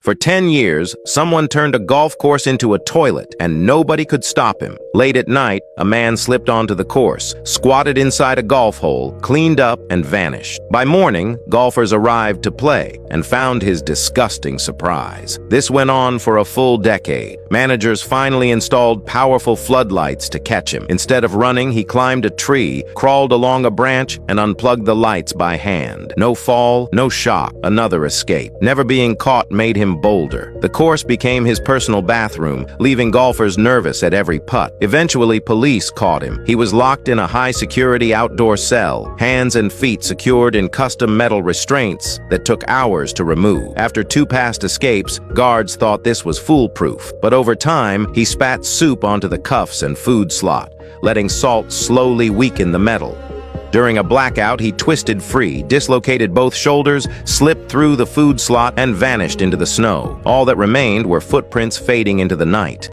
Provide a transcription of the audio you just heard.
For 10 years, someone turned a golf course into a toilet, and nobody could stop him. Late at night, a man slipped onto the course, squatted inside a golf hole, cleaned up, and vanished. By morning, golfers arrived to play and found his disgusting surprise. This went on for a full decade. Managers finally installed powerful floodlights to catch him. Instead of running, he climbed a tree, crawled along a branch, and unplugged the lights by hand. No fall, no shock, another escape. Never being caught made him bolder. The course became his personal bathroom, leaving golfers nervous at every putt. Eventually, police caught him. He was locked in a high-security outdoor cell, hands and feet secured in custom metal restraints that took hours to remove. After 2 past escapes, guards thought this was foolproof, but over time, he spat soup onto the cuffs and food slot, letting salt slowly weaken the metal. During a blackout, he twisted free, dislocated both shoulders, slipped through the food slot, and vanished into the snow. All that remained were footprints fading into the night.